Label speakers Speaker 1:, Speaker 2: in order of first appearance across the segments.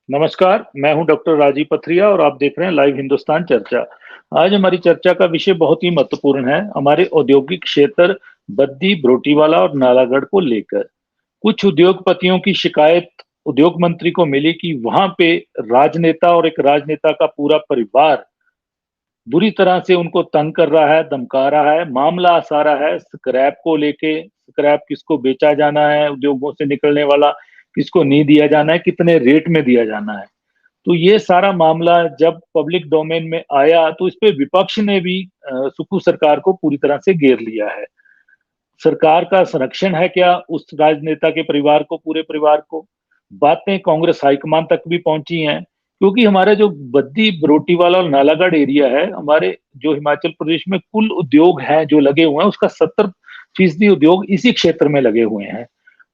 Speaker 1: नमस्कार, मैं हूं डॉक्टर राजीव पथरिया और आप देख रहे हैं लाइव हिंदुस्तान चर्चा। आज हमारी चर्चा का विषय बहुत ही महत्वपूर्ण है, हमारे औद्योगिक क्षेत्र बद्दी, बरोटीवाला और नालागढ़ को लेकर। कुछ उद्योगपतियों की शिकायत उद्योग मंत्री को मिली कि वहां पे राजनेता और एक राजनेता का पूरा परिवार बुरी तरह से उनको तंग कर रहा है, धमका रहा है। मामला सारा है स्क्रैप को लेके, स्क्रैप किसको बेचा जाना है, उद्योगों से निकलने वाला किसको नहीं दिया जाना है, कितने रेट में दिया जाना है। तो ये सारा मामला जब पब्लिक डोमेन में आया तो इस पे विपक्ष ने भी सुक्खू सरकार को पूरी तरह से घेर लिया है। सरकार का संरक्षण है क्या उस राजनेता के परिवार को, पूरे परिवार को? बातें कांग्रेस हाईकमान तक भी पहुंची हैं, क्योंकि हमारा जो बद्दी, बरोटीवाला और नालागढ़ एरिया है, हमारे जो हिमाचल प्रदेश में कुल उद्योग हैं जो लगे हुए हैं, उसका 70% उद्योग इसी क्षेत्र में लगे हुए हैं।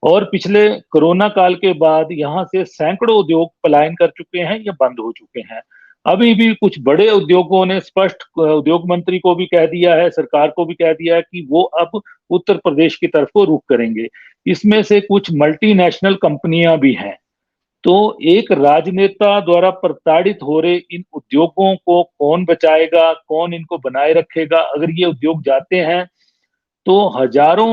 Speaker 1: और पिछले कोरोना काल के बाद यहाँ से सैकड़ों उद्योग पलायन कर चुके हैं या बंद हो चुके हैं। अभी भी कुछ बड़े उद्योगों ने स्पष्ट उद्योग मंत्री को भी कह दिया है, सरकार को भी कह दिया है कि वो अब उत्तर प्रदेश की तरफ को रुख करेंगे। इसमें से कुछ मल्टीनेशनल कंपनियां भी हैं। तो एक राजनेता द्वारा प्रताड़ित हो रहे इन उद्योगों को कौन बचाएगा, कौन इनको बनाए रखेगा? अगर ये उद्योग जाते हैं तो हजारों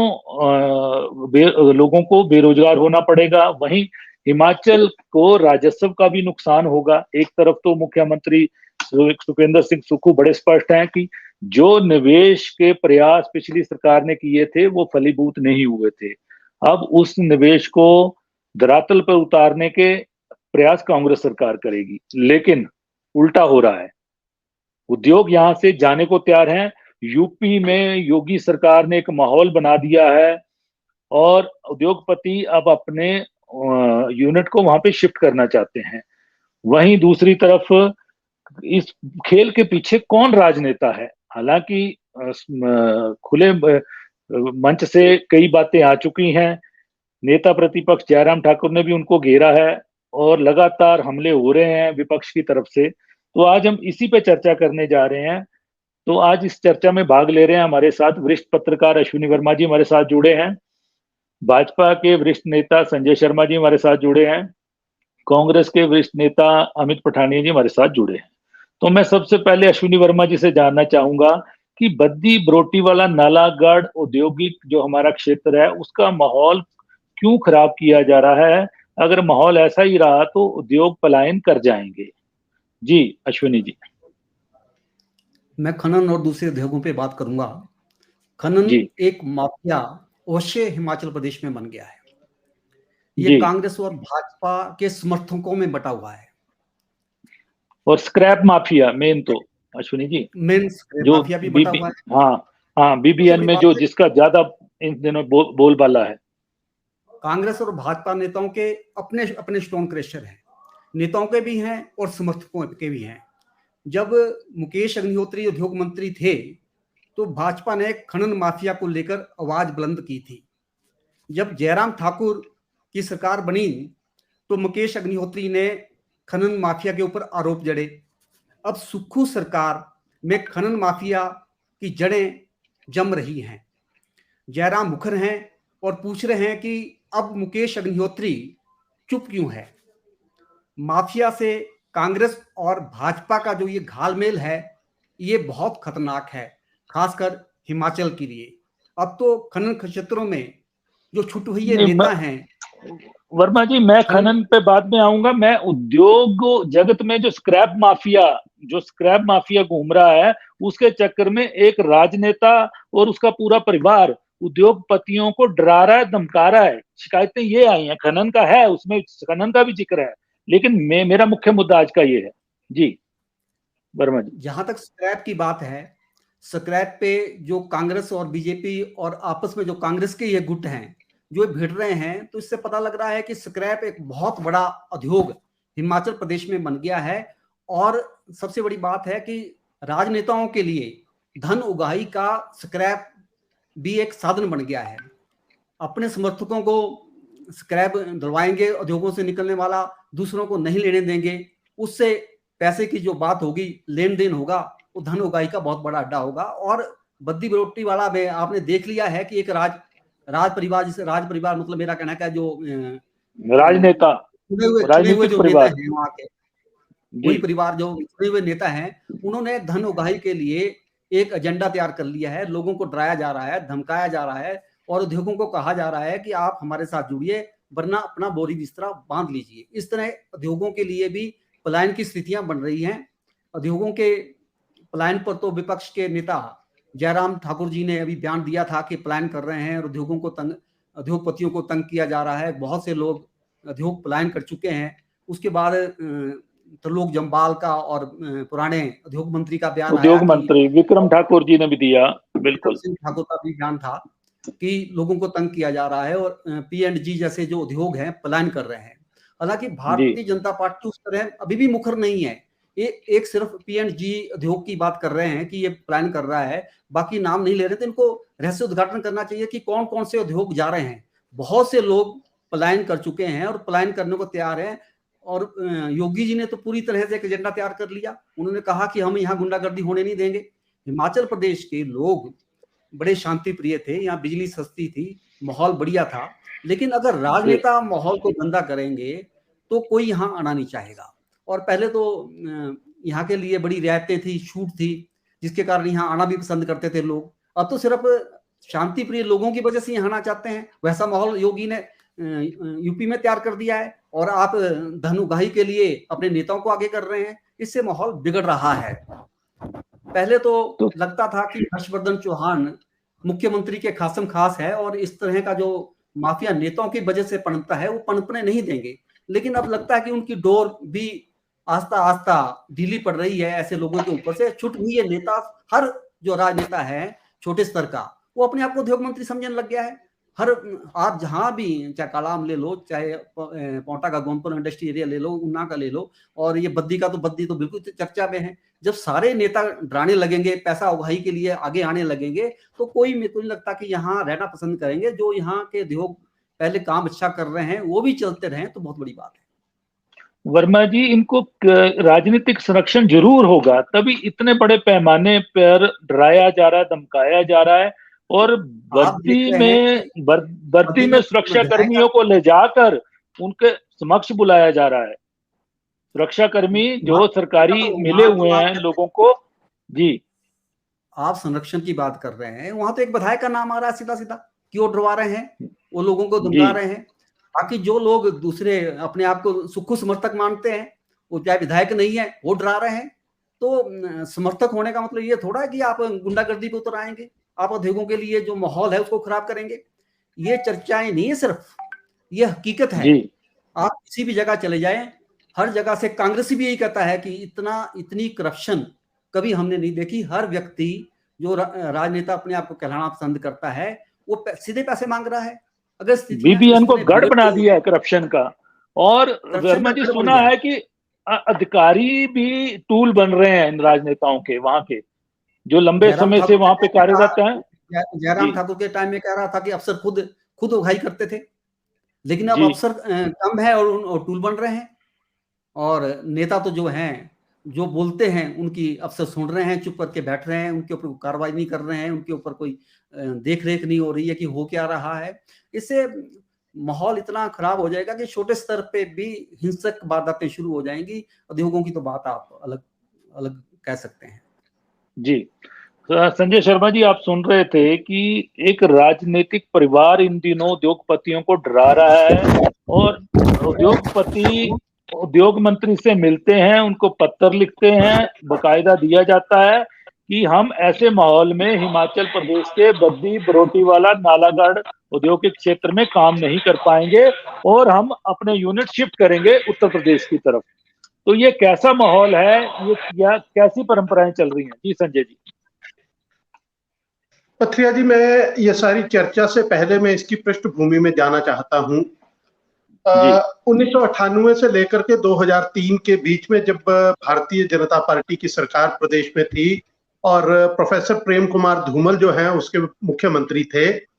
Speaker 1: लोगों को बेरोजगार होना पड़ेगा। वहीं हिमाचल को राजस्व का भी नुकसान होगा। एक तरफ तो मुख्यमंत्री सुखविंदर सिंह सुक्खू बड़े स्पष्ट हैं कि जो निवेश के प्रयास पिछली सरकार ने किए थे वो फलीभूत नहीं हुए थे। अब उस निवेश को धरातल पर उतारने के प्रयास कांग्रेस सरकार करेगी, लेकिन उल्टा हो रहा है। उद्योग यहां से जाने को तैयार हैं। यूपी में योगी सरकार ने एक माहौल बना दिया है और उद्योगपति अब अपने यूनिट को वहां पे शिफ्ट करना चाहते हैं। वहीं दूसरी तरफ इस खेल के पीछे कौन राजनेता है? हालांकि खुले मंच से कई बातें आ चुकी हैं। नेता प्रतिपक्ष जयराम ठाकुर ने भी उनको घेरा है और लगातार हमले हो रहे हैं विपक्ष की तरफ से। तो आज हम इसी पे चर्चा करने जा रहे हैं। तो आज इस चर्चा में भाग ले रहे हैं हमारे साथ वरिष्ठ पत्रकार अश्विनी वर्मा जी हमारे साथ जुड़े हैं। भाजपा के वरिष्ठ नेता संजय शर्मा जी हमारे साथ जुड़े हैं। कांग्रेस के वरिष्ठ नेता अमित पठानिया जी हमारे साथ जुड़े हैं। तो मैं सबसे पहले अश्विनी वर्मा जी से जानना चाहूंगा कि बद्दी, बरोटीवाला, नालागढ़ औद्योगिक जो हमारा क्षेत्र है उसका माहौल क्यों खराब किया जा रहा है? अगर माहौल ऐसा ही रहा तो उद्योग पलायन कर जाएंगे। जी अश्विनी जी।
Speaker 2: मैं खनन और दूसरे उद्योगों पे बात करूंगा। खनन
Speaker 1: जी
Speaker 2: एक माफिया अवश्य हिमाचल प्रदेश में बन गया है। ये कांग्रेस और भाजपा के समर्थकों में बटा हुआ है।
Speaker 1: और स्क्रैप माफिया मेन तो अश्विनी जी,
Speaker 2: मेन स्क्रैप
Speaker 1: जो
Speaker 2: माफिया भी बटा हुआ है।
Speaker 1: हाँ हाँ, बीबीएन में जो जिसका ज्यादा इन दिनों बोलबाला है।
Speaker 2: कांग्रेस और भाजपा नेताओं के अपने अपने स्टोन क्रेशर हैं, नेताओं के भी हैं और समर्थकों के भी हैं। जब मुकेश अग्निहोत्री उद्योग मंत्री थे तो भाजपा ने खनन माफिया को लेकर आवाज बुलंद की थी। जब जयराम ठाकुर की सरकार बनी तो मुकेश अग्निहोत्री ने खनन माफिया के ऊपर आरोप जड़े। अब सुक्खू सरकार में खनन माफिया की जड़ें जम रही हैं। जयराम मुखर हैं और पूछ रहे हैं कि अब मुकेश अग्निहोत्री चुप क्यों है। माफिया से कांग्रेस और भाजपा का जो ये घालमेल है ये बहुत खतरनाक है, खासकर हिमाचल के लिए। अब तो खनन क्षेत्रों में जो छुटभुइये नेता हैं।
Speaker 1: वर्मा जी, मैं खनन पे बाद में आऊंगा। मैं उद्योग जगत में जो स्क्रैप माफिया घूम रहा है उसके चक्कर में एक राजनेता और उसका पूरा परिवार उद्योगपतियों को डरा रहा है, धमका रहा है। शिकायतें ये आई हैं, खनन का है, उसमें खनन का भी जिक्र है, लेकिन मेरा मुख्य मुद्दा आज का ये है। जी वर्मा जी।
Speaker 2: जहां तक स्क्रैप की बात है, स्क्रैप पे जो कांग्रेस और बीजेपी और आपस में जो कांग्रेस के ये गुट हैं जो भिड़ रहे हैं, तो इससे पता लग रहा है कि स्क्रैप एक बहुत बड़ा उद्योग हिमाचल प्रदेश में बन गया है। और सबसे बड़ी बात है कि राजनेताओं के लिए धन उगाही का स्क्रैप भी एक साधन बन गया है। अपने समर्थकों को स्क्रैप दिलवाएंगे, उद्योगों से निकलने वाला, दूसरों को नहीं लेने देंगे। उससे पैसे की जो बात होगी, लेन देन होगा, वो धन उगाही का बहुत बड़ा अड्डा होगा। और बद्दी बरोटीवाला में आपने देख लिया है कि एक राज परिवार, जिसे राज परिवार मतलब मेरा कहना क्या, जो
Speaker 1: राजनेता
Speaker 2: चुने हुए जो
Speaker 1: राजनीतिक
Speaker 2: नेता
Speaker 1: परिवार।
Speaker 2: हैं वहाँ के, वही
Speaker 1: जी
Speaker 2: परिवार जो चुने हुए नेता हैं, उन्होंने धन उगाही के लिए एक एजेंडा तैयार कर लिया है। लोगों को डराया जा रहा है, धमकाया जा रहा है और उद्योगों को कहा जा रहा है कि आप हमारे साथ जुड़िए, वरना अपना बोरी बिस्तरा बांध लीजिए। इस तरह उद्योगों के लिए भी पलायन की स्थितियां बन रही हैं। उद्योगों के पलायन पर तो विपक्ष के नेता जयराम ठाकुर जी ने अभी बयान दिया था कि पलायन कर रहे हैं और उद्योगों को तंग, उद्योगपतियों को तंग किया जा रहा है। बहुत से लोग उद्योग पलायन कर चुके हैं। उसके बाद त्रिलोक जम्वाल का और पुराने उद्योग मंत्री का बयान आया
Speaker 1: उद्योग
Speaker 2: कि
Speaker 1: मंत्री विक्रम ठाकुर जी ने भी दिया। बिल्कुल
Speaker 2: सिंह ठाकुर का भी बयान था कि लोगों को तंग किया जा रहा है और P&G जैसे जो उद्योग हैं पलायन कर रहे हैं। हालांकि
Speaker 1: जी
Speaker 2: भारतीय जनता पार्टी उस तरह अभी भी मुखर नहीं है। एक सिर्फ P&G उद्योग की बात कर रहे हैं कि ये पलायन कर रहा है, बाकी नाम नहीं ले रहे। तो इनको रहस्य उद्घाटन करना चाहिए कि कौन कौन से उद्योग जा रहे हैं। बहुत से लोग पलायन कर चुके हैं और पलायन करने को तैयार हैं। और योगी जी ने तो पूरी तरह से एक एजेंडा तैयार कर लिया। उन्होंने कहा कि हम यहाँ गुंडागर्दी होने नहीं देंगे। हिमाचल प्रदेश के लोग बड़े शांति प्रिय थे, यहाँ बिजली सस्ती थी, माहौल बढ़िया था। लेकिन अगर राजनेता माहौल को गंदा करेंगे तो कोई यहाँ आना नहीं चाहेगा। और पहले तो यहाँ के लिए बड़ी रियायतें थी, छूट थी, जिसके कारण यहाँ आना भी पसंद करते थे लोग। अब तो सिर्फ शांति प्रिय लोगों की वजह से यहाँ आना चाहते हैं। वैसा माहौल योगी ने यूपी में तैयार कर दिया है और आप धन उगाही के लिए अपने नेताओं को आगे कर रहे हैं। इससे माहौल बिगड़ रहा है। पहले तो लगता था कि हर्षवर्धन चौहान मुख्यमंत्री के खासम खास है और इस तरह का जो माफिया नेताओं की वजह से पनपता है वो पनपने नहीं देंगे। लेकिन अब लगता है कि उनकी डोर भी आस्ता आस्ता ढीली पड़ रही है। ऐसे लोगों के ऊपर से छुट हुई है। नेता, हर जो राजनेता है छोटे स्तर का, वो अपने आप को उद्योग मंत्री समझने लग गया है। हर आप जहां भी, चाहे कालाम ले लो, चाहे पोंटा का गोंदपुर इंडस्ट्री एरिया ले लो, ऊना का ले लो, और ये बद्दी का तो बद्दी तो बिल्कुल चर्चा में है। जब सारे नेता डराने लगेंगे, पैसा उगाही के लिए आगे आने लगेंगे, तो कोई, मेरे को नहीं लगता कि यहाँ रहना पसंद करेंगे। जो यहाँ के उद्योग पहले काम अच्छा कर रहे हैं वो भी चलते रहे तो बहुत बड़ी बात है।
Speaker 1: वर्मा जी, इनको राजनीतिक संरक्षण जरूर होगा, तभी इतने बड़े पैमाने पर डराया जा रहा है, धमकाया जा रहा है और वर्दी में सुरक्षा कर्मियों को ले जाकर उनके समक्ष बुलाया जा रहा है। सुरक्षा कर्मी जो सरकारी मिले हुए हैं लोगों को। जी,
Speaker 2: आप संरक्षण की बात कर रहे हैं, वहां तो एक विधायक का नाम आ रहा है सीधा सीधा, क्यों डरवा रहे हैं, वो लोगों को धमका रहे हैं। बाकी जो लोग दूसरे अपने आप को सुक्खू समर्थक मानते हैं, वो चाहे विधायक नहीं है, वो डरा रहे हैं। तो समर्थक होने का मतलब ये थोड़ा है कि आप गुंडागर्दी पे उतर आएंगे, आप उद्योगों के लिए जो माहौल है उसको खराब करेंगे। ये चर्चाएं नहीं है सिर्फ, ये हकीकत है। आप किसी भी जगह चले जाएं, हर जगह से कांग्रेसी भी यही कहता है कि इतनी करप्शन कभी हमने नहीं देखी। हर व्यक्ति जो राजनेता अपने आप को कहलाना पसंद करता है, वो सीधे पैसे मांग रहा है। अगर
Speaker 1: बीबीएन को गढ़ बना दिया है करप्शन का। और वर्मा जी, सुना है कि अधिकारी भी टूल बन रहे हैं इन राजनेताओं के, वहां के जो लंबे समय से वहां पे कार्यरत हैं।
Speaker 2: जयराम ठाकुर के टाइम में कह रहा था कि अफसर खुद उगाही करते थे, लेकिन अब अफसर कम है और टूल बन रहे हैं। और नेता तो जो हैं, जो बोलते हैं उनकी अफसर सुन रहे हैं, चुप करके बैठ रहे हैं, उनके ऊपर कार्रवाई नहीं कर रहे हैं, उनके ऊपर कोई देख रेख नहीं हो रही है कि हो क्या रहा है। इससे माहौल इतना खराब हो जाएगा कि छोटे स्तर पे भी हिंसक वारदातें शुरू हो जाएंगी। उद्योगों की तो बात आप अलग अलग कह सकते हैं।
Speaker 1: जी, संजय शर्मा जी, आप सुन रहे थे कि एक राजनीतिक परिवार इन दिनों उद्योगपतियों को डरा रहा है और उद्योगपति उद्योग मंत्री से मिलते हैं, उनको पत्र लिखते हैं, बकायदा दिया जाता है कि हम ऐसे माहौल में हिमाचल प्रदेश के बद्दी, बरोटीवाला, नालागढ़ औद्योगिक क्षेत्र में काम नहीं कर पाएंगे और हम अपने यूनिट शिफ्ट करेंगे उत्तर प्रदेश की तरफ। तो ये कैसा माहौल है, ये कैसी परंपराएं चल रही हैं? जी संजय जी।
Speaker 3: पथरिया जी, मैं ये सारी चर्चा से पहले मैं इसकी पृष्ठभूमि में जाना चाहता हूं। 1998 से लेकर के 2003 के बीच में जब भारतीय जनता पार्टी की सरकार प्रदेश में थी और प्रोफेसर प्रेम कुमार धूमल जो हैं उसके मुख्यमंत्री थे,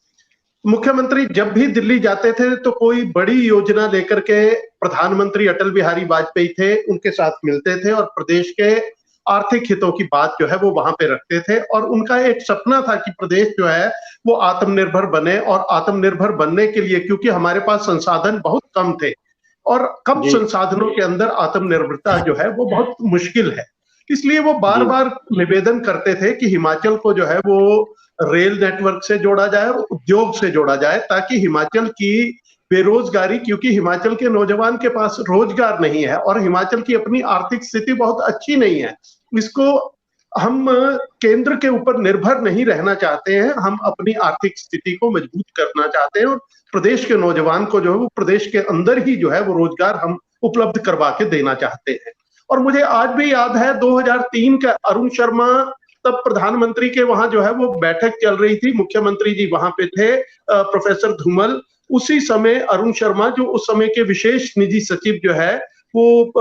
Speaker 3: मुख्यमंत्री जब भी दिल्ली जाते थे तो कोई बड़ी योजना लेकर के प्रधानमंत्री अटल बिहारी वाजपेयी थे, उनके साथ मिलते थे और प्रदेश के आर्थिक हितों की बात जो है वो वहां पे रखते थे। और उनका एक सपना था कि प्रदेश जो है वो आत्मनिर्भर बने, और आत्मनिर्भर बनने के लिए, क्योंकि हमारे पास संसाधन बहुत कम थे, और कम संसाधनों के अंदर आत्मनिर्भरता जो है वो बहुत मुश्किल है। इसलिए वो बार बार निवेदन करते थे कि हिमाचल को जो है वो रेल नेटवर्क से जोड़ा जाए और उद्योग से जोड़ा जाए, ताकि हिमाचल की बेरोजगारी, क्योंकि हिमाचल के नौजवान के पास रोजगार नहीं है और हिमाचल की अपनी आर्थिक स्थिति बहुत अच्छी नहीं है, इसको हम केंद्र के ऊपर निर्भर नहीं रहना चाहते हैं, हम अपनी आर्थिक स्थिति को मजबूत करना चाहते हैं और प्रदेश के नौजवान को जो है वो प्रदेश के अंदर ही जो है वो रोजगार हम उपलब्ध करवा के देना चाहते हैं। और मुझे आज भी याद है 2003 का अरुण शर्मा तब प्रधानमंत्री के वहां जो है वो बैठक चल रही थी, मुख्यमंत्री जी वहां पे थे, प्रोफेसर धूमल, उसी समय अरुण शर्मा जो उस समय के विशेष निजी सचिव जो है वो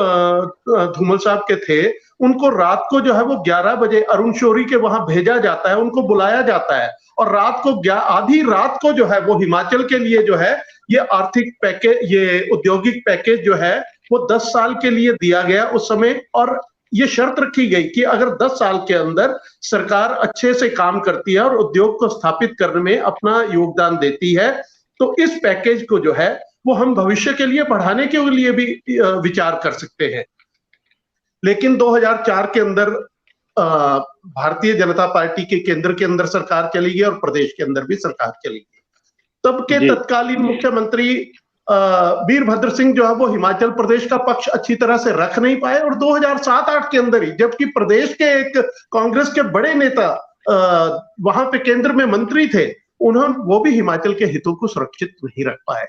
Speaker 3: धूमल साहब के थे, उनको रात को जो है वो 11 बजे अरुण शौरी के वहां भेजा जाता है, उनको बुलाया जाता है और रात को आधी रात को जो है वो हिमाचल के लिए जो है ये आर्थिक पैकेज, ये औद्योगिक पैकेज जो है वो 10 साल के लिए दिया गया उस समय। और ये शर्त रखी गई कि अगर 10 साल के अंदर सरकार अच्छे से काम करती है और उद्योग को स्थापित करने में अपना योगदान देती है तो इस पैकेज को जो है वो हम भविष्य के लिए बढ़ाने के लिए भी विचार कर सकते हैं। लेकिन 2004 के अंदर भारतीय जनता पार्टी के केंद्र के अंदर सरकार चली गई और प्रदेश के अंदर भी सरकार चली गई। तब के तत्कालीन मुख्यमंत्री वीरभद्र सिंह जो है वो हिमाचल प्रदेश का पक्ष अच्छी तरह से रख नहीं पाए और 2007-8 के अंदर ही, जबकि प्रदेश के एक कांग्रेस के बड़े नेता वहां पे केंद्र में मंत्री थे, वो भी हिमाचल के हितों को सुरक्षित नहीं रख पाए।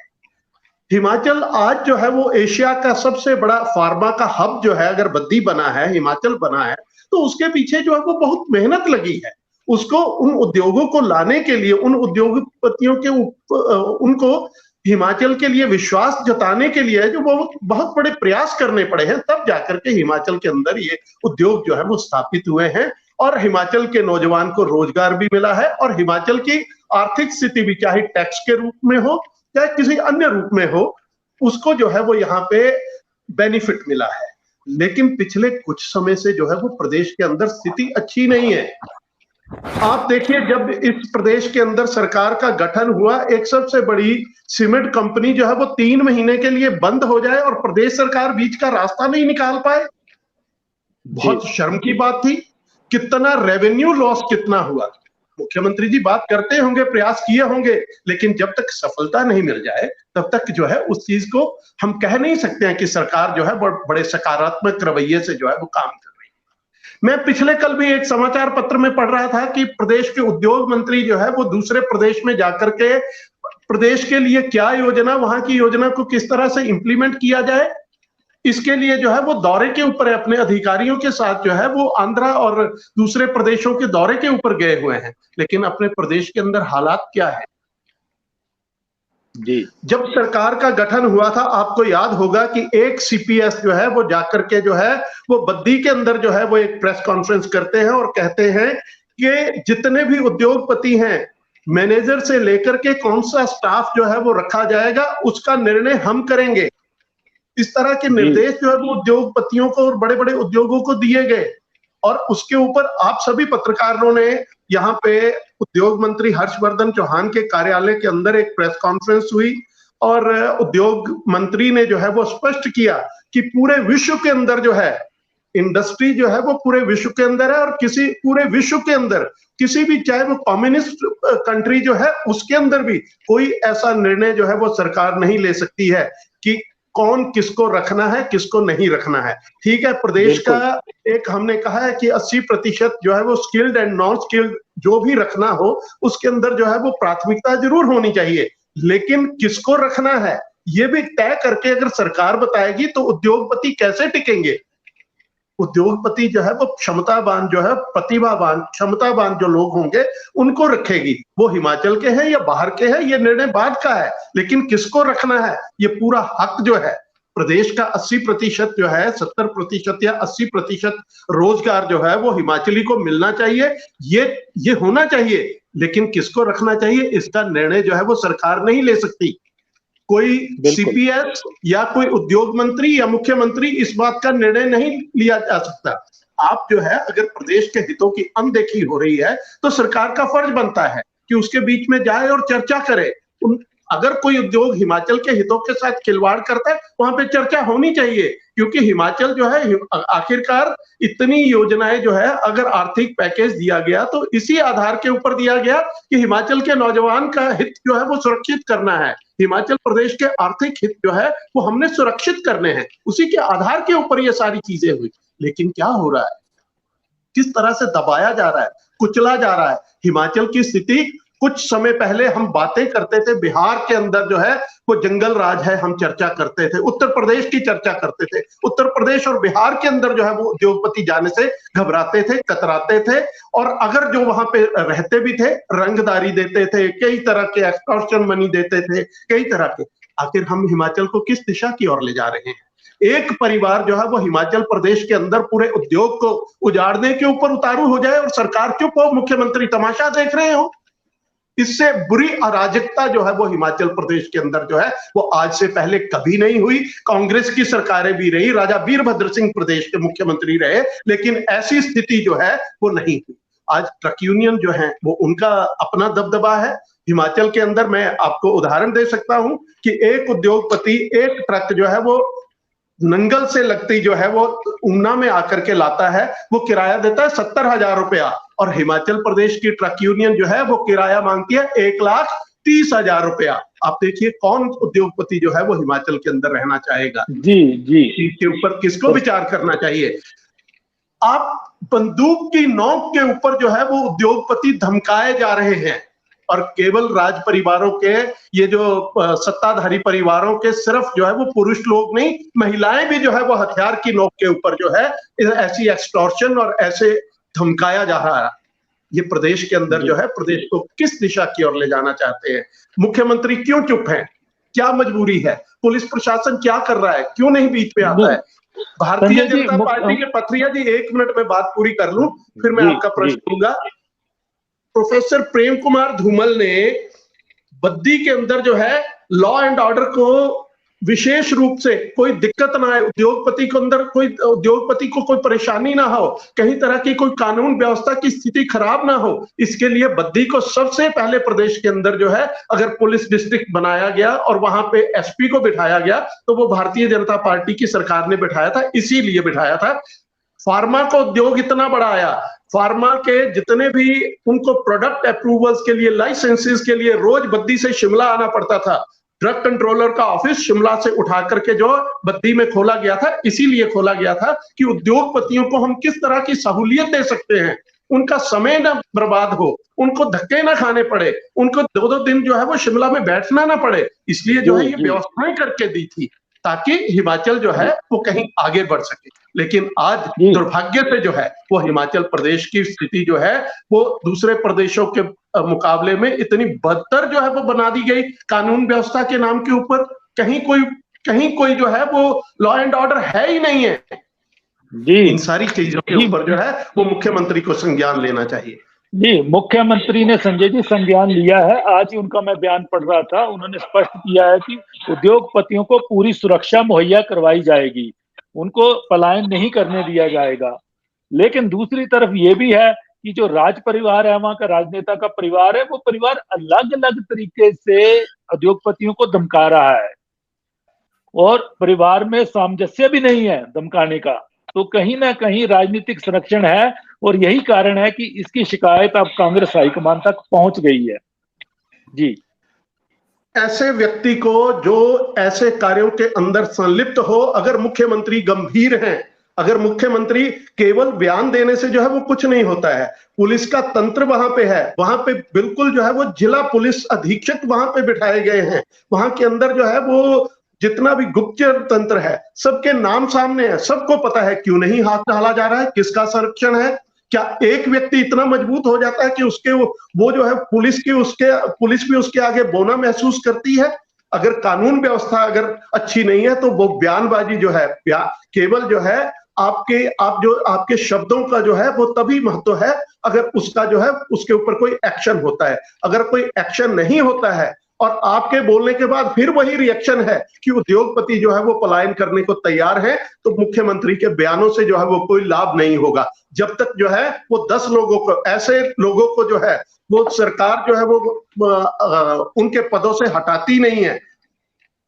Speaker 3: हिमाचल आज जो है वो एशिया का सबसे बड़ा फार्मा का हब जो है, अगर बद्दी बना है, हिमाचल बना है, तो उसके पीछे जो है वो बहुत मेहनत लगी है। उसको उन उद्योगों को लाने के लिए, उन उद्योगपतियों के उनको हिमाचल के लिए विश्वास जताने के लिए जो बहुत बड़े प्रयास करने पड़े हैं, तब जाकर के हिमाचल के अंदर ये उद्योग जो है वो स्थापित हुए हैं और हिमाचल के नौजवान को रोजगार भी मिला है और हिमाचल की आर्थिक स्थिति भी, चाहे टैक्स के रूप में हो चाहे किसी अन्य रूप में हो, उसको जो है वो यहाँ पे बेनिफिट मिला है। लेकिन पिछले कुछ समय से जो है वो प्रदेश के अंदर स्थिति अच्छी नहीं है। आप देखिए, जब इस प्रदेश के अंदर सरकार का गठन हुआ, एक सबसे बड़ी सीमेंट कंपनी जो है वो 3 महीने के लिए बंद हो जाए और प्रदेश सरकार बीच का रास्ता नहीं निकाल पाए, बहुत शर्म की बात थी। कितना रेवेन्यू लॉस कितना हुआ। मुख्यमंत्री जी बात करते होंगे, प्रयास किए होंगे, लेकिन जब तक सफलता नहीं मिल जाए तब तक जो है उस चीज को हम कह नहीं सकते हैं कि सरकार जो है बड़े सकारात्मक रवैये से जो है वो काम कर रही है। मैं पिछले कल भी एक समाचार पत्र में पढ़ रहा था कि प्रदेश के उद्योग मंत्री जो है वो दूसरे प्रदेश में जाकर के प्रदेश के लिए क्या योजना, वहां की योजना को किस तरह से इंप्लीमेंट किया जाए, इसके लिए जो है वो दौरे के ऊपर है, अपने अधिकारियों के साथ जो है वो आंध्रा और दूसरे प्रदेशों के दौरे के ऊपर गए हुए हैं। लेकिन अपने प्रदेश के अंदर हालात क्या है जी। जब सरकार का गठन हुआ था, आपको याद होगा कि एक सीपीएस जो है वो जाकर के जो है वो बद्दी के अंदर जो है वो एक प्रेस कॉन्फ्रेंस करते हैं और कहते हैं कि जितने भी उद्योगपति हैं, मैनेजर से लेकर के कौन सा स्टाफ जो है वो रखा जाएगा, उसका निर्णय हम करेंगे। इस तरह के निर्देश जो है वो उद्योगपतियों को और बड़े बड़े उद्योगों को दिए गए और उसके ऊपर आप सभी पत्रकारों ने, यहाँ पे उद्योग मंत्री हर्षवर्धन चौहान के कार्यालय के अंदर एक प्रेस कॉन्फ्रेंस हुई और उद्योग मंत्री ने जो है वो स्पष्ट किया कि पूरे विश्व के अंदर जो है इंडस्ट्री जो है वो पूरे विश्व के अंदर है और पूरे विश्व के अंदर किसी भी, चाहे वो कम्युनिस्ट कंट्री जो है उसके अंदर भी कोई ऐसा निर्णय जो है वो सरकार नहीं ले सकती है कि कौन किसको रखना है, किसको नहीं रखना है। ठीक है, प्रदेश का एक हमने कहा है कि 80% जो है वो स्किल्ड एंड नॉन स्किल्ड जो भी रखना हो उसके अंदर जो है वो प्राथमिकता जरूर होनी चाहिए, लेकिन किसको रखना है ये भी तय करके अगर सरकार बताएगी तो उद्योगपति कैसे टिकेंगे। उद्योगपति जो है वो क्षमतावान जो है, प्रतिभावान क्षमतावान जो लोग होंगे उनको रखेगी। वो हिमाचल के हैं या बाहर के हैं ये निर्णय बाद का है, लेकिन किसको रखना है ये पूरा हक जो है प्रदेश का 80% जो है, 70% या 80% रोजगार जो है वो हिमाचली को मिलना चाहिए, ये होना चाहिए। लेकिन किसको रखना चाहिए इसका निर्णय जो है वो सरकार नहीं ले सकती। कोई सीपीएस या कोई उद्योग मंत्री या मुख्यमंत्री इस बात का निर्णय नहीं लिया जा सकता। आप जो है अगर प्रदेश के हितों की अनदेखी हो रही है तो सरकार का फर्ज बनता है कि उसके बीच में जाए और चर्चा करे, अगर कोई उद्योग हिमाचल के हितों के साथ खिलवाड़ करता है वहां पे चर्चा होनी चाहिए, क्योंकि हिमाचल जो है आखिरकार इतनी योजनाएं जो है, अगर आर्थिक पैकेज दिया गया तो इसी आधार के ऊपर दिया गया कि हिमाचल के नौजवान का हित जो है वो सुरक्षित करना है, हिमाचल प्रदेश के आर्थिक हित जो है वो हमने सुरक्षित करने हैं, उसी के आधार के ऊपर ये सारी चीजें हुई। लेकिन क्या हो रहा है, किस तरह से दबाया जा रहा है, कुचला जा रहा है हिमाचल की स्थिति। कुछ समय पहले हम बातें करते थे बिहार के अंदर जो है वो जंगल राज है, हम चर्चा करते थे, उत्तर प्रदेश की चर्चा करते थे, उत्तर प्रदेश और बिहार के अंदर जो है वो उद्योगपति जाने से घबराते थे, कतराते थे, और अगर जो वहां पे रहते भी थे रंगदारी देते थे, कई तरह के एक्सटॉर्शन मनी देते थे, कई तरह के। आखिर हम हिमाचल को किस दिशा की ओर ले जा रहे हैं? एक परिवार जो है वो हिमाचल प्रदेश के अंदर पूरे उद्योग को उजाड़ने के ऊपर उतारू हो जाए और सरकार चुप हो, मुख्यमंत्री तमाशा देख रहे हो। इससे बुरी अराजकता जो है वो हिमाचल प्रदेश के अंदर जो है वो आज से पहले कभी नहीं हुई। कांग्रेस की सरकारें भी रही, राजा वीरभद्र सिंह प्रदेश के मुख्यमंत्री रहे, लेकिन ऐसी स्थिति जो है वो नहीं हुई। आज ट्रक यूनियन जो है वो उनका अपना दबदबा है हिमाचल के अंदर। मैं आपको उदाहरण दे सकता हूं कि एक उद्योगपति एक ट्रक जो है वो नंगल से लगती जो है वो ऊना में आकर के लाता है, वो किराया देता है 70,000 रुपया, और हिमाचल प्रदेश की ट्रक यूनियन जो है वो किराया मांगती है 1,30,000 रुपया। आप देखिए कौन उद्योगपति जो है वो हिमाचल के अंदर रहना चाहेगा?
Speaker 1: जी जी,
Speaker 3: इसके ऊपर किसको विचार करना चाहिए? आप बंदूक की नोक के ऊपर जो है वो उद्योगपति धमकाए जा रहे हैं, और केवल राज परिवारों के, ये जो सत्ताधारी परिवारों के सिर्फ जो है वो पुरुष लोग नहीं, महिलाएं भी जो है वो हथियार की नोक के ऊपर जो है ऐसी एक्सटॉर्शन और ऐसे धमकाया जा रहा है। ये प्रदेश के अंदर जो है प्रदेश को किस दिशा की ओर ले जाना चाहते हैं? मुख्यमंत्री क्यों चुप हैं? क्या मजबूरी है? पुलिस प्रशासन क्या कर रहा है? क्यों नहीं बीच पे आता है? भारतीय जनता पार्टी के पथरिया जी, 1 मिनट में बात पूरी कर लूं, फिर मैं आपका प्रश्न दूंगा। प्रोफेसर प्रेम कुमार धूमल ने बद्दी के अंदर जो है लॉ एंड ऑर्डर को विशेष रूप से कोई दिक्कत ना आए, उद्योगपति को अंदर कोई उद्योगपति को कोई परेशानी ना हो, कहीं तरह की कोई कानून व्यवस्था की स्थिति खराब ना हो, इसके लिए बद्दी को सबसे पहले प्रदेश के अंदर जो है अगर पुलिस डिस्ट्रिक्ट बनाया गया और वहां पे एसपी को बिठाया गया तो वो भारतीय जनता पार्टी की सरकार ने बिठाया था, इसीलिए बिठाया था। फार्मा को उद्योग इतना बड़ा आया, फार्मा के जितने भी उनको प्रोडक्ट अप्रूवल्स के लिए, लाइसेंसेस के लिए रोज बद्दी से शिमला आना पड़ता था। ड्रग कंट्रोलर का ऑफिस शिमला से उठा करके जो बद्दी में खोला गया था, इसीलिए खोला गया था कि उद्योगपतियों को हम किस तरह की सहूलियत दे सकते हैं, उनका समय ना बर्बाद हो, उनको धक्के ना खाने पड़े, उनको 2-2 दिन जो है वो शिमला में बैठना ना पड़े, इसलिए जो है ये व्यवस्थाएं करके दी थी ताकि हिमाचल जो है वो कहीं आगे बढ़ सके। लेकिन आज दुर्भाग्य से जो है वो हिमाचल प्रदेश की स्थिति जो है वो दूसरे प्रदेशों के मुकाबले में इतनी बदतर जो है वो बना दी गई कानून व्यवस्था के नाम के ऊपर। कहीं कोई जो है वो लॉ एंड ऑर्डर है ही नहीं है। इन सारी चीजों के ऊपर जो है वो मुख्यमंत्री को संज्ञान लेना चाहिए।
Speaker 1: जी, मुख्यमंत्री ने संजय जी संज्ञान लिया है। आज ही उनका मैं बयान पढ़ रहा था, उन्होंने स्पष्ट किया है कि उद्योगपतियों को पूरी सुरक्षा मुहैया करवाई जाएगी, उनको पलायन नहीं करने दिया जाएगा। लेकिन दूसरी तरफ ये भी है कि जो राज परिवार है, वहां का राजनेता का परिवार है, वो परिवार अलग अलग तरीके से उद्योगपतियों को धमका रहा है और परिवार में सामंजस्य भी नहीं है धमकाने का। तो कहीं ना कहीं राजनीतिक संरक्षण है और यही कारण है कि इसकी शिकायत अब कांग्रेस हाईकमान तक पहुंच गई है। जी,
Speaker 3: ऐसे व्यक्ति को जो ऐसे कार्यों के अंदर संलिप्त हो, अगर मुख्यमंत्री गंभीर हैं, अगर मुख्यमंत्री केवल बयान देने से जो है वो कुछ नहीं होता है, पुलिस का तंत्र वहां पे है, वहां पे बिल्कुल जो है वो जिला पुलिस अधीक्षक वहां पे बिठाए गए हैं, वहां के अंदर जो है वो जितना भी गुप्तचर तंत्र है सबके नाम सामने है, सबको पता है क्यों नहीं हाथ डाला जा रहा है, किसका संरक्षण है। क्या एक व्यक्ति इतना मजबूत हो जाता है कि उसके वो जो है पुलिस भी उसके आगे बोना महसूस करती है? अगर कानून व्यवस्था अगर अच्छी नहीं है तो वो बयानबाजी जो है केवल जो है आपके शब्दों का जो है वो तभी महत्व है अगर उसका जो है उसके ऊपर कोई एक्शन होता है। अगर कोई एक्शन नहीं होता है और आपके बोलने के बाद फिर वही रिएक्शन है कि उद्योगपति जो है वो पलायन करने को तैयार है, तो मुख्यमंत्री के बयानों से जो है वो कोई लाभ नहीं होगा। जब तक जो है वो 10 लोगों को, ऐसे लोगों को जो है वो सरकार जो है वो उनके पदों से हटाती नहीं है।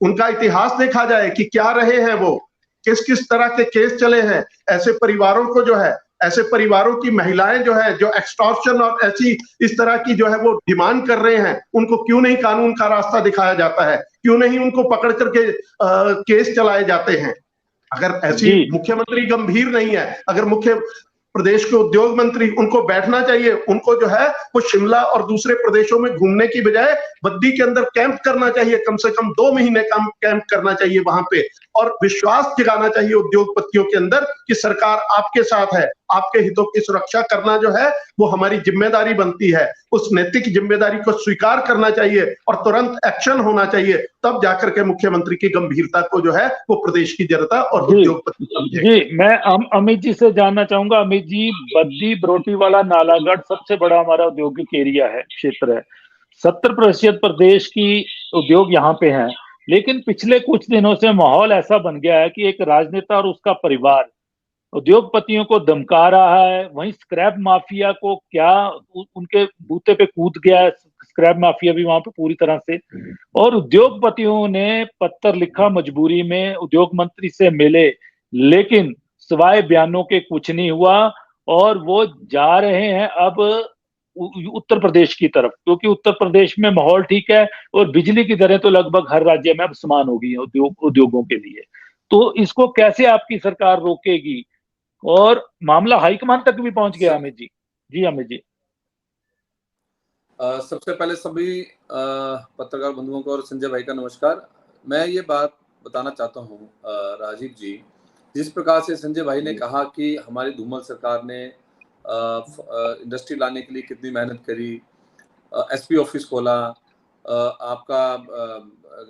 Speaker 3: उनका इतिहास देखा जाए कि क्या रहे हैं वो, किस किस तरह के केस चले हैं, ऐसे परिवारों को जो है, ऐसे परिवारों की महिलाएं जो है जो एक्सटॉर्शन और ऐसी इस तरह की जो है वो डिमांड कर रहे हैं, उनको क्यों नहीं कानून का रास्ता दिखाया जाता है, क्यों नहीं उनको पकड़ करके केस चलाए जाते हैं। अगर ऐसी मुख्यमंत्री गंभीर नहीं है, अगर मुख्य प्रदेश के उद्योग मंत्री, उनको बैठना चाहिए, उनको जो है वो शिमला और दूसरे प्रदेशों में घूमने की बजाय बद्दी के अंदर कैंप करना चाहिए, कम से कम 2 महीने का कैंप करना चाहिए वहां पे, और विश्वास जगाना चाहिए उद्योगपतियों के अंदर कि सरकार आपके साथ है, आपके हितों की सुरक्षा करना जो है वो हमारी जिम्मेदारी बनती है। उस नैतिक जिम्मेदारी को स्वीकार करना चाहिए और तुरंत एक्शन होना चाहिए, तब जाकर के मुख्यमंत्री की गंभीरता को जो है वो प्रदेश की जनता और उद्योगपति समझेंगे।
Speaker 1: जी, मैं अमित जी से जानना चाहूंगा। अमित जी, बद्दी, बरोटीवाला, नालागढ़ सबसे बड़ा हमारा औद्योगिक एरिया है, क्षेत्र है। 70% प्रदेश की उद्योग यहाँ पे हैं, लेकिन पिछले कुछ दिनों से माहौल ऐसा बन गया है कि एक राजनेता और उसका परिवार उद्योगपतियों को धमका रहा है। वहीं स्क्रैप माफिया को उनके बूते पे कूद गया है, स्क्रैप माफिया भी वहां पे पूरी तरह से। और उद्योगपतियों ने पत्र लिखा, मजबूरी में उद्योग मंत्री से मिले, लेकिन सिवाय बयानों के कुछ नहीं हुआ। और वो जा रहे हैं अब उत्तर प्रदेश की तरफ, क्योंकि उत्तर प्रदेश में माहौल ठीक है और बिजली की दरें तो लगभग हर राज्य में अब समान हो गई है उद्योगों के लिए। तो इसको कैसे आपकी सरकार रोकेगी? और मामला हाईकमान तक भी पहुंच गया। अमित जी। जी अमित जी।
Speaker 4: सबसे पहले सभी पत्रकार बंधुओं को और संजय भाई का नमस्कार। मैं ये बात बताना चाहता हूँ राजीव जी, जिस प्रकार से संजय भाई ने कहा कि हमारी धूमल सरकार ने इंडस्ट्री लाने के लिए कितनी मेहनत करी, एसपी ऑफिस खोला, आपका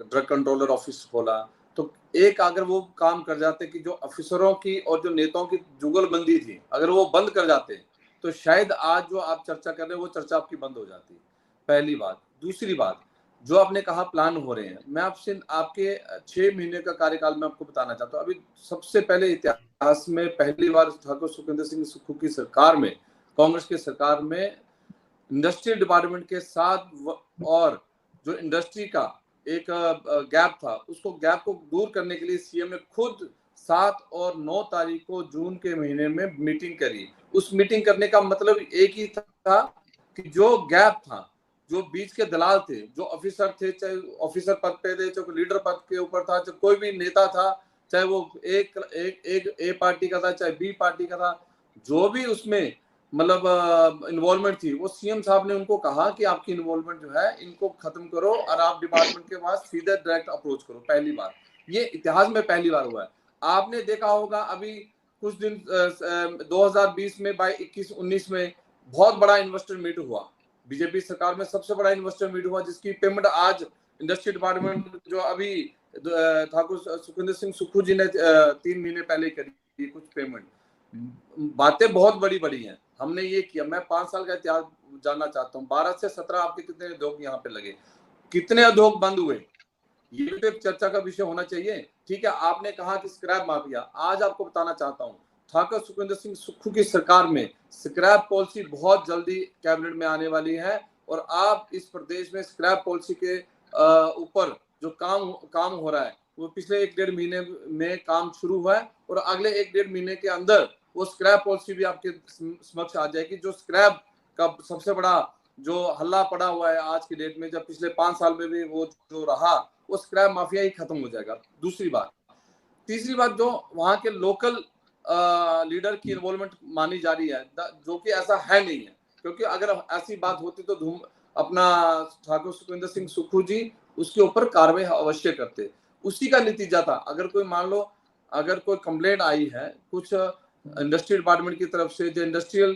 Speaker 4: ड्रग कंट्रोलर ऑफिस खोला, तो एक अगर वो काम कर जाते कि जो अफसरों की और जो नेताओं की जुगलबंदी थी, अगर वो बंद कर जाते तो शायद आज जो आप चर्चा कर रहे हैं वो चर्चा आपकी बंद हो जाती। पहली बात। दूसरी बात, जो आपने कहा प्लान हो रहे हैं, मैं आपसे आपके 6 महीने का कार्यकाल में आपको बताना चाहता हूँ। अभी सबसे पहले इतिहास में पहली बार ठाकुर सुखविंदर सिंह सुक्खू की सरकार में, कांग्रेस की सरकार में, इंडस्ट्रियल डिपार्टमेंट के साथ और जो इंडस्ट्री का एक गैप था, उसको गैप को दूर करने के लिए सीएम ने खुद 7 और 9 तारीख को जून के महीने में मीटिंग करी। उस मीटिंग करने का मतलब एक ही था कि जो गैप था, जो बीच के दलाल थे, जो ऑफिसर थे, चाहे ऑफिसर पद पे थे, चाहे लीडर पद के ऊपर था, चाहे कोई भी नेता था, चाहे वो एक ए पार्टी का था, चाहे बी पार्टी का था, जो भी उसमें मतलब इन्वॉल्वमेंट थी, वो सीएम साहब ने उनको कहा कि आपकी इन्वॉल्वमेंट जो है इनको खत्म करो और आप डिपार्टमेंट के पास सीधे डायरेक्ट अप्रोच करो। पहली बार, ये इतिहास में पहली बार हुआ है। आपने देखा होगा अभी कुछ दिन 2020 में 21-19 में बहुत बड़ा इन्वेस्टर मीट हुआ, बीजेपी सरकार में सबसे बड़ा इन्वेस्टर मीट हुआ, जिसकी पेमेंट आज इंडस्ट्री डिपार्टमेंट जो अभी ठाकुर सुखविंदर सिंह सुक्खू जी ने 3 महीने पहले करी कुछ पेमेंट। बातें बहुत बड़ी बड़ी हैं, हमने ये किया। मैं 5 साल का इतिहास जानना चाहता हूँ। 12 से 17 आपके कितने उद्योग यहाँ पे लगे, कितने उद्योग बंद हुए, ये भी चर्चा का विषय होना चाहिए। ठीक है, आपने कहा कि स्क्रैप माफिया, आज आपको बताना चाहता हूँ ठाकुर सुखविंदर सिंह सुक्खू की सरकार में स्क्रैप पॉलिसी बहुत जल्दी कैबिनेट में आने वाली है, और आप इस प्रदेश में स्क्रैप पॉलिसी के ऊपर जो काम हो रहा है, वो पिछले 1-1.5 महीने में काम शुरू हुआ है, और अगले 1-1.5 महीने के अंदर वो स्क्रैप पॉलिसी भी आपके समक्ष आ जाएगी। जो स्क्रैप का सबसे बड़ा जो हल्ला पड़ा हुआ है आज की डेट में, जब पिछले 5 साल में भी वो जो रहा, वो स्क्रैप माफिया ही खत्म हो जाएगा। दूसरी बात। तीसरी बात, जो वहां के लोकल लीडर की इन्वॉल्वमेंट मानी जा रही है, जो कि ऐसा है नहीं है, क्योंकि अगर ऐसी बात होती तो अपना ठाकुर सुखविंदर सिंह सुक्खू जी उसके ऊपर कार्रवाई अवश्य करते। उसी का नतीजा था। अगर कोई मान लो अगर कोई कंप्लेंट आई है कुछ इंडस्ट्रियल डिपार्टमेंट की तरफ से, जो इंडस्ट्रियल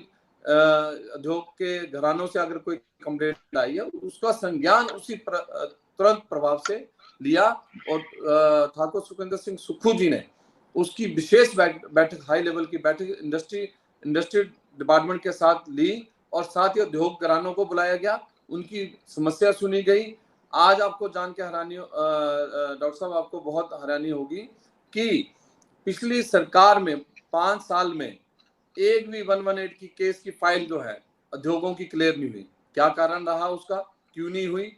Speaker 4: उद्योग के घरानों से अगर कोई कंप्लेंट आई है, उसका संज्ञान उसी तुरंत प्रभाव से लिया, और ठाकुर सुखविंदर सिंह सुक्खू जी ने उसकी विशेष बैठक, हाई लेवल की बैठक इंडस्ट्री डिपार्टमेंट के साथ ली, और साथ ही उद्योग घरानों को बुलाया गया, उनकी समस्या सुनी गई, आज आपको जान के हैरानी डॉक्टर साहब आपको बहुत हैरानी होगी कि पिछली सरकार में 5 साल में एक भी 118 की केस की फाइल जो है उद्योगों की क्लियर नहीं हुई। क्या कारण रहा उसका, क्यों नहीं हुई?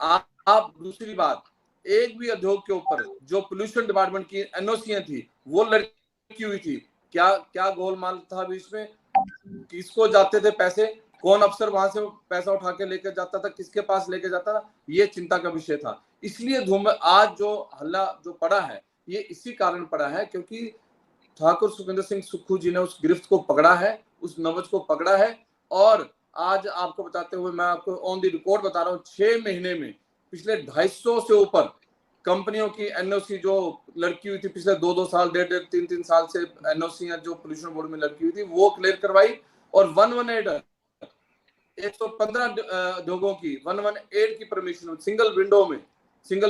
Speaker 4: आप दूसरी बात, एक भी उद्योग के ऊपर जो पोल्यूशन डिपार्टमेंट की एनओसी थी वो लड़की हुई थी। क्या गोलमाल था बीच में? किसको जाते थे पैसे, कौन अफसर वहां से पैसा उठा के लेकर जाता था, किसके पास लेके जाता था, ये चिंता का विषय था। इसलिए आज जो हल्ला जो पड़ा है ये इसी कारण पड़ा है क्योंकि ठाकुर सुखविंदर सिंह सुक्खू जी ने उस गिरफ्त को पकड़ा है, उस नवज को पकड़ा है। और आज आपको बताते हुए मैं आपको ऑन द रिकॉर्ड बता रहा हूँ, 6 महीने में पिछले 250 से ऊपर कंपनियों की एनओसी जो लड़की हुई थी पिछले 2-2 साल, 1.5-3 साल से एनओसी जो पोल्यूशन बोर्ड में लड़की हुई थी वो क्लियर करवाई। और 118 115 उद्योगों की 118 की परमिशन सिंगल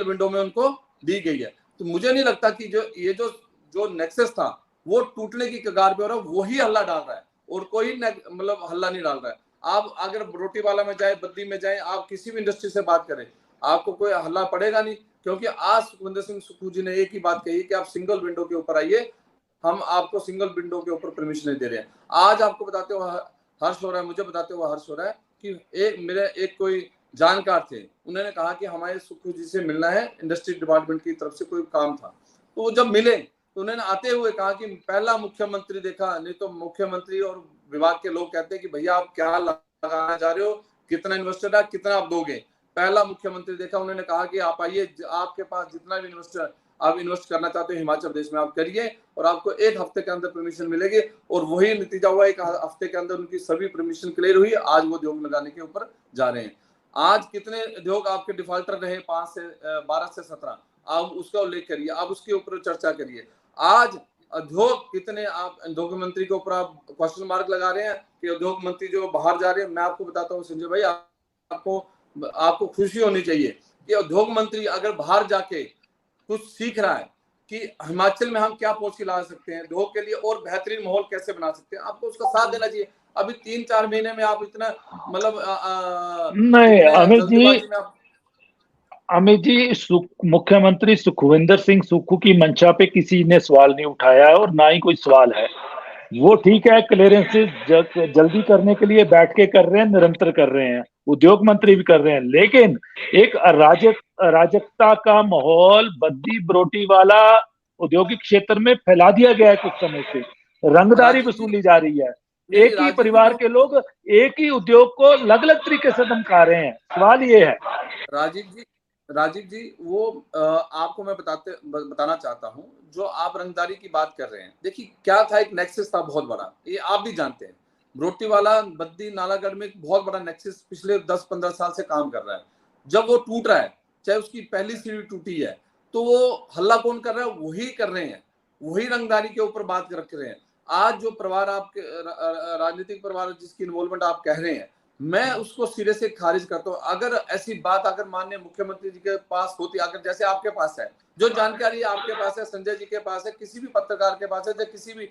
Speaker 4: विंडो में उनको दी गई है। तो मुझे नहीं लगता कि जो नेक्सस था वो टूटने की कगार पे हो रहा है, वही हल्ला डाल रहा है और कोई मतलब हल्ला नहीं डाल रहा है। आप अगर रोटीवाला में जाए, बद्दी में जाए, आप किसी भी इंडस्ट्री से बात करें, आपको कोई हल्ला पड़ेगा नहीं, क्योंकि आज सुखविंदर सिंह सुक्खू जी ने एक ही बात कही कि आप सिंगल विंडो के ऊपर आइए, हम आपको सिंगल विंडो के ऊपर परमिशन नहीं दे रहे हैं। आज आपको बताते हुए हर्ष हो रहा है, मुझे बताते हुए हर्ष हो रहा है कि मेरे एक कोई जानकार थे, उन्होंने कहा कि हमारे सुक्खू जी से मिलना है, इंडस्ट्री डिपार्टमेंट की तरफ से कोई काम था। तो वो जब मिले तो उन्होंने आते हुए कहा कि पहला मुख्यमंत्री देखा, नहीं तो मुख्यमंत्री और विभाग के लोग कहते हैं कि भैया आप क्या लगाना चाह रहे हो, कितना इन्वेस्टर है, कितना आप दोगे। पहला मुख्यमंत्री देखा, उन्होंने कहा कि आप आइए, आपके पास जितना भी इन्वेस्टर आप इन्वेस्ट करना चाहते हो हिमाचल प्रदेश में आप करिए और आपको 1 हफ्ते के अंदर परमिशन मिलेगी। और वही नतीजा हुआ, 1 हफ्ते के अंदर उनकी सभी परमिशन क्लियर हुई। आज वो उद्योग लगाने के ऊपर जा रहे हैं। आज कितने उद्योग आपके डिफॉल्टर रहे, 5 से 12 से 17, आप उसका उल्लेख करिए, आप उसके ऊपर चर्चा करिए। आज उद्योग कितने, आप उद्योग मंत्री के ऊपर आप क्वेश्चन मार्क लगा रहे हैं कि उद्योग मंत्री जो बाहर जा रहे हैं। मैं आपको बताता हूँ संजय भाई, आपको खुशी होनी चाहिए कि उद्योग मंत्री अगर बाहर जाके कुछ सीख रहा है कि हिमाचल में हम क्या पॉलिसी ला सकते हैं, उद्योग के लिए और बेहतरीन माहौल कैसे बना सकते हैं, आपको उसका साथ देना चाहिए। अभी 3-4 महीने में आप इतना मतलब
Speaker 1: नहीं अमित जी मुख्यमंत्री सुखविंदर सिंह सुक्खू की मंशा पे किसी ने सवाल नहीं उठाया है और ना ही कोई सवाल है। वो ठीक है, क्लियरेंस जल्दी करने के लिए बैठ के कर रहे हैं, निरंतर कर रहे हैं, उद्योग मंत्री भी कर रहे हैं, लेकिन एक अराजकता का माहौल बद्दी बरोटीवाला औद्योगिक क्षेत्र में फैला दिया गया है। कुछ समय से रंगदारी वसूली जा रही है। एक ही परिवार के लोग एक ही उद्योग को अलग अलग तरीके से धमका रहे हैं। सवाल ये है
Speaker 4: राजीव जी वो आपको मैं बताना चाहता हूं, जो आप रंगदारी की बात कर रहे हैं, देखिए क्या था, एक नेक्सस था बहुत बड़ा, ये आप भी जानते हैं। बरोटीवाला बद्दी नालागढ़ में एक बहुत बड़ा नेक्सस पिछले 10-15 साल से काम कर रहा है। जब वो टूट रहा है, चाहे उसकी पहली सीढ़ी टूटी है, तो वो हल्ला कौन कर रहा है? वही कर रहे हैं, वही रंगदारी के ऊपर बात रख रहे हैं। आज जो परिवार आपके राजनीतिक परिवार जिसकी इन्वॉल्वमेंट आप कह रहे हैं, मैं उसको सिरे से खारिज करता हूँ। अगर ऐसी बात अगर माननीय मुख्यमंत्री जी के पास होती, अगर जैसे आपके पास है, जो जानकारी आपके पास है, संजय जी के पास है, किसी भी पत्रकार के पास है, या किसी भी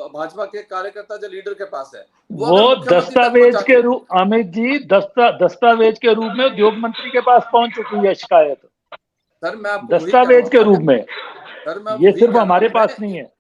Speaker 4: भाजपा के कार्यकर्ता जो लीडर के पास है,
Speaker 1: वो दस्तावेज के रूप, अमित जी दस्तावेज के रूप में उद्योग मंत्री के पास पहुंच चुकी है शिकायत।
Speaker 4: सर मैं
Speaker 1: दस्तावेज के रूप में, ये सिर्फ हमारे पास नहीं है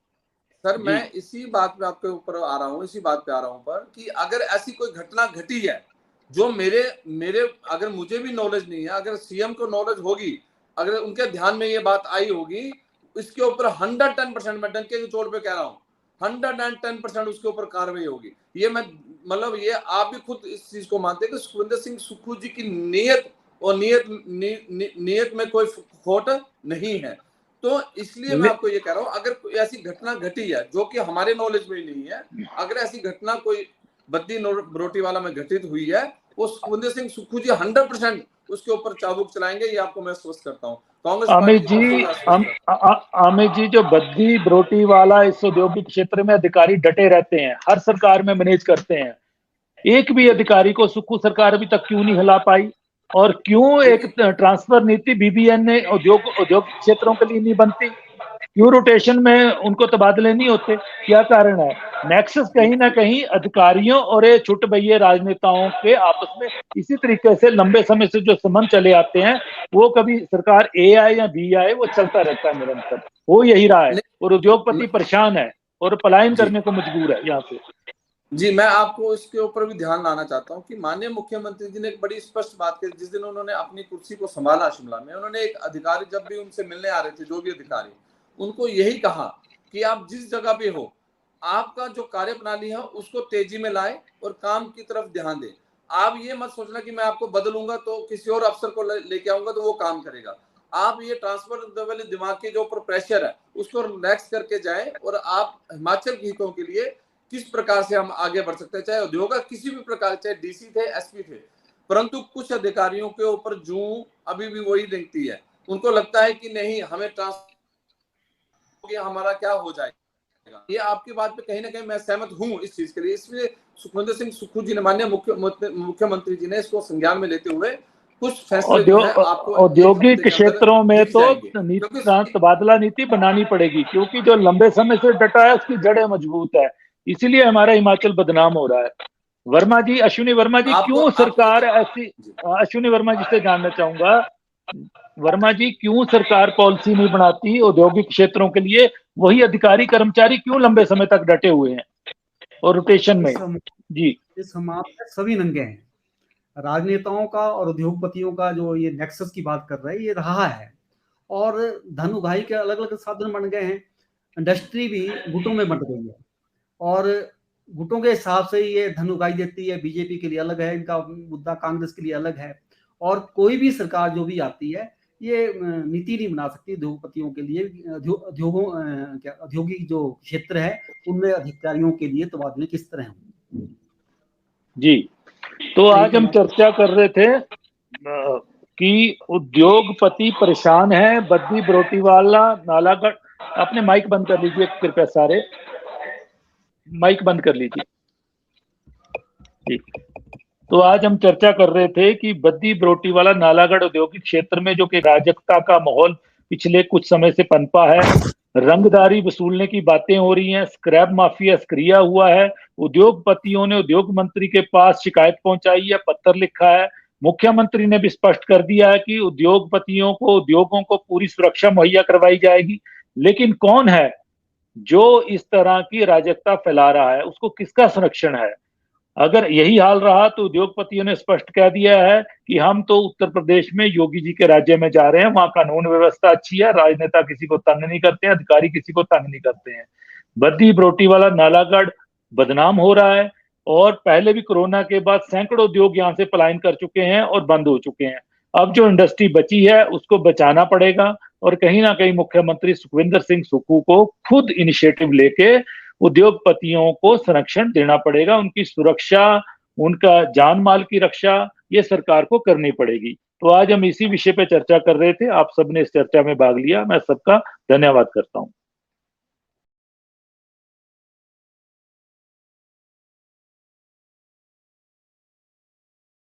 Speaker 4: सर। मैं इसी बात पे आपके ऊपर आ रहा हूँ, इसी बात पे आ रहा हूँ पर कि अगर ऐसी कोई घटना घटी है जो मेरे अगर मुझे भी नॉलेज नहीं है, अगर सीएम को नॉलेज होगी, अगर उनके ध्यान में ये बात आई होगी, इसके ऊपर 110% मैं डंके के चोट पे कह रहा हूँ, 110% उसके ऊपर कार्रवाई होगी। ये मैं मतलब ये आप भी खुद इस चीज को मानते हैं कि सुखविंदर सिंह सुक्खू जी की नीयत में कोई खोट नहीं है। तो इसलिए मैं आपको ये कह रहा हूँ, अगर कोई ऐसी घटना घटी है जो कि हमारे नॉलेज में नहीं है, अगर ऐसी घटना कोई बद्दी बरोटीवाला में घटित हुई है, वो सुखविंदर सिंह सुक्खू जी 100% उसके ऊपर चाबुक चलाएंगे, ये आपको मैं स्पष्ट करता हूँ। कांग्रेस
Speaker 1: अमित जी जो बद्दी बरोटीवाला इस औद्योगिक क्षेत्र में अधिकारी डटे रहते हैं, हर सरकार में मैनेज करते हैं, एक भी अधिकारी को सुक्खू सरकार अभी तक क्यों नहीं हिला पाई? और क्यों एक ट्रांसफर नीति बीबीएन ने औद्योग क्षेत्रों के लिए नहीं बनती? क्यों रोटेशन में उनको तबादले नहीं होते? क्या कारण है? नेक्सस कहीं ना कहीं अधिकारियों और ये छुटभइये राजनेताओं के आपस में इसी तरीके से लंबे समय से जो संबंध चले आते हैं, वो कभी सरकार ए आए या बी आए, वो चलता रहता है निरंतर। वो यही रहा है और उद्योगपति परेशान है और पलायन करने को मजबूर है यहाँ से।
Speaker 4: जी, मैं आपको इसके ऊपर भी ध्यान लाना चाहता हूँ कि माननीय मुख्यमंत्री जी ने एक बड़ी स्पष्ट बात की। जिस दिन उन्होंने अपनी कुर्सी को संभाला शिमला में, उन्होंने एक अधिकारी, जब भी उनसे मिलने आ रहे थे जो भी अधिकारी, उनको यही कहा कि आप जिस जगह पे हो, आपका जो कार्य प्रणाली है उसको तेजी में लाए और काम की तरफ ध्यान दें। आप ये मत सोचना कि मैं आपको बदलूंगा तो किसी और अफसर को लेके आऊंगा तो वो काम करेगा। आप ये ट्रांसफर वाले दिमाग के जो ऊपर प्रेशर है उसको रिलैक्स करके जाए और आप हिमाचल के हितों के लिए किस प्रकार से हम आगे बढ़ सकते हैं, चाहे उद्योग किसी भी प्रकार, चाहे डीसी थे, एसपी थे, परंतु कुछ अधिकारियों के ऊपर जूं अभी भी वही दिखती है। उनको लगता है कि नहीं, हमें ट्रांसफर हमारा क्या हो जाएगा। ये आपकी बात पे कहीं ना कहीं मैं सहमत हूं इस चीज के लिए। इसलिए सुखविंदर सिंह सुक्खू जी ने, माननीय मुख्यमंत्री जी ने इसको संज्ञान में लेते हुए कुछ फैसले जो है आपको
Speaker 1: औद्योगिक क्षेत्रों में तो नीति तबादला नीति बनानी पड़ेगी, क्योंकि जो लंबे समय से डटा है उसकी जड़ें मजबूत है, इसीलिए हमारा हिमाचल बदनाम हो रहा है। वर्मा जी, अश्विनी वर्मा जी, क्यों सरकार ऐसी, अश्विनी वर्मा जी से जानना चाहूंगा, वर्मा जी क्यों सरकार पॉलिसी नहीं बनाती औद्योगिक क्षेत्रों के लिए? वही अधिकारी कर्मचारी क्यों लंबे समय तक डटे हुए हैं और रोटेशन में? जी,
Speaker 2: इस समाज में सभी नंगे हैं। राजनेताओं का और उद्योगपतियों का जो ये नेक्सस की बात कर रहे हैं, ये रहा है और धन उगाही के अलग अलग साधन बन गए हैं। इंडस्ट्री भी गुटों में बंट गई है और गुटों के हिसाब से ये धन उगाई देती है। बीजेपी के लिए अलग है इनका मुद्दा, कांग्रेस के लिए अलग है। और कोई भी सरकार जो भी आती है ये नीति नहीं बना सकती उद्योगपतियों के लिए, औद्योगिक जो क्षेत्र है उनमें अधिकारियों के लिए तबादले किस तरह होंगे।
Speaker 1: जी, तो आज हम चर्चा कर रहे थे कि उद्योगपति परेशान है, बद्दी बरोटीवाला नालागढ़। आपने माइक बंद कर लीजिए कृपया, सारे माइक बंद कर लीजिए। ठीक, तो आज हम चर्चा कर रहे थे कि बद्दी बरोटीवाला नालागढ़ औद्योगिक क्षेत्र में जो कि अराजकता का माहौल पिछले कुछ समय से पनपा है, रंगदारी वसूलने की बातें हो रही हैं, स्क्रैप माफिया सक्रिय हुआ है, उद्योगपतियों ने उद्योग मंत्री के पास शिकायत पहुंचाई है, पत्र लिखा है। मुख्यमंत्री ने भी स्पष्ट कर दिया है कि उद्योगपतियों को, उद्योगों को पूरी सुरक्षा मुहैया करवाई जाएगी। लेकिन कौन है जो इस तरह की अराजकता फैला रहा है? उसको किसका संरक्षण है? अगर यही हाल रहा तो उद्योगपतियों ने स्पष्ट कह दिया है कि हम तो उत्तर प्रदेश में योगी जी के राज्य में जा रहे हैं, वहां कानून व्यवस्था अच्छी है, राजनेता किसी को तंग नहीं करते हैं, अधिकारी किसी को तंग नहीं करते हैं। बद्दी बरोटीवाला नालागढ़ बदनाम हो रहा है और पहले भी कोरोना के बाद सैकड़ों उद्योग यहाँ से पलायन कर चुके हैं और बंद हो चुके हैं। अब जो इंडस्ट्री बची है उसको बचाना पड़ेगा और कहीं ना कहीं मुख्यमंत्री सुखविंदर सिंह सुक्खू को खुद इनिशिएटिव लेके उद्योगपतियों को संरक्षण देना पड़ेगा। उनकी सुरक्षा, उनका जान माल की रक्षा ये सरकार को करनी पड़ेगी। तो आज हम इसी विषय पे चर्चा कर रहे थे। आप सबने इस चर्चा में भाग लिया, मैं सबका धन्यवाद करता हूं।